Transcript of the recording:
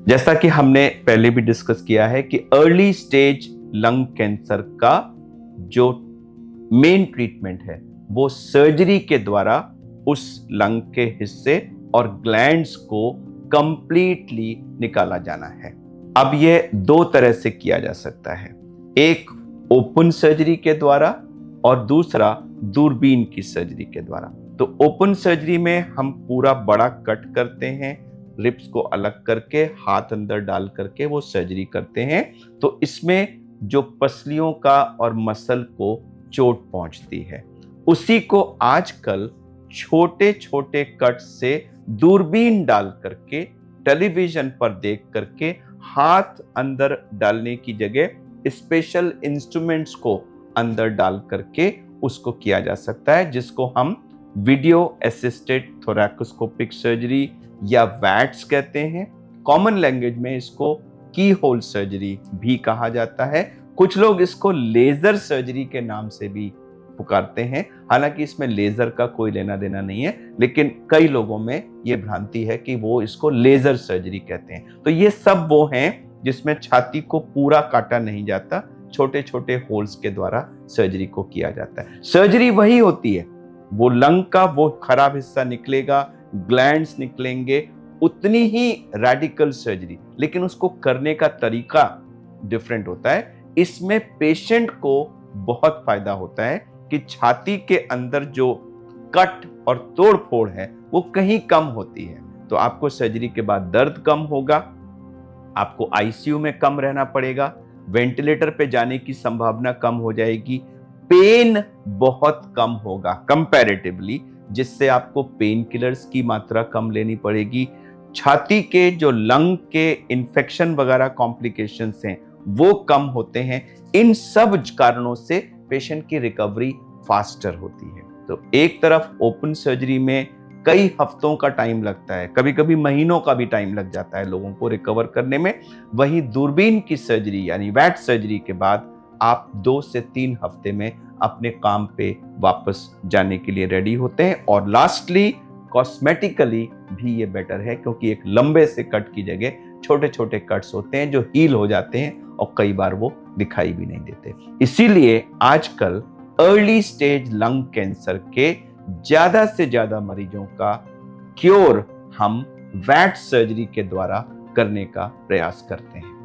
जैसा कि हमने पहले भी डिस्कस किया है कि अर्ली स्टेज लंग कैंसर का जो मेन ट्रीटमेंट है वो सर्जरी के द्वारा उस लंग के हिस्से और ग्लैंड्स को कंप्लीटली निकाला जाना है। अब ये दो तरह से किया जा सकता है, एक ओपन सर्जरी के द्वारा और दूसरा दूरबीन की सर्जरी के द्वारा। तो ओपन सर्जरी में हम पूरा बड़ा कट करते हैं, रिब्स को अलग करके हाथ अंदर डाल करके वो सर्जरी करते हैं। तो इसमें जो पसलियों का और मसल को चोट पहुंचती है, उसी को आजकल छोटे छोटे कट से दूरबीन डाल करके टेलीविजन पर देख करके हाथ अंदर डालने की जगह स्पेशल इंस्ट्रूमेंट्स को अंदर डाल करके उसको किया जा सकता है, जिसको हम वीडियो असिस्टेड थोरैकोस्कोपिक सर्जरी या वैट्स कहते हैं। कॉमन लैंग्वेज में इसको की होल सर्जरी भी कहा जाता है। कुछ लोग इसको लेजर सर्जरी के नाम से भी पुकारते हैं, हालांकि इसमें लेजर का कोई लेना देना नहीं है, लेकिन कई लोगों में यह भ्रांति है कि वो इसको लेजर सर्जरी कहते हैं। तो ये सब वो हैं जिसमें छाती को पूरा काटा नहीं जाता, छोटे छोटे होल्स के द्वारा सर्जरी को किया जाता है। सर्जरी वही होती है, वो लंग का वो खराब हिस्सा निकलेगा, ग्लैंड्स निकलेंगे, उतनी ही रेडिकल सर्जरी, लेकिन उसको करने का तरीका डिफरेंट होता है। इसमें पेशेंट को बहुत फायदा होता है कि छाती के अंदर जो कट और तोड़ फोड़ है वो कहीं कम होती है। तो आपको सर्जरी के बाद दर्द कम होगा, आपको आईसीयू में कम रहना पड़ेगा, वेंटिलेटर पे जाने की संभावना कम हो जाएगी, पेन बहुत कम होगा कंपैरेटिवली, जिससे आपको पेन किलर्स की मात्रा कम लेनी पड़ेगी। छाती के जो लंग के इन्फेक्शन वगैरह कॉम्प्लिकेशंस हैं वो कम होते हैं। इन सब कारणों से पेशेंट की रिकवरी फास्टर होती है। तो एक तरफ ओपन सर्जरी में कई हफ्तों का टाइम लगता है, कभी कभी महीनों का भी टाइम लग जाता है लोगों को रिकवर करने में। वहीं दूरबीन की सर्जरी यानी वैट सर्जरी के बाद आप 2 से 3 हफ्ते में अपने काम पे वापस जाने के लिए रेडी होते हैं। और लास्टली कॉस्मेटिकली भी ये बेटर है, क्योंकि एक लंबे से कट की जगह छोटे छोटे कट्स होते हैं जो हील हो जाते हैं और कई बार वो दिखाई भी नहीं देते। इसीलिए आजकल अर्ली स्टेज लंग कैंसर के ज्यादा से ज्यादा मरीजों का क्योर हम वैट सर्जरी के द्वारा करने का प्रयास करते हैं।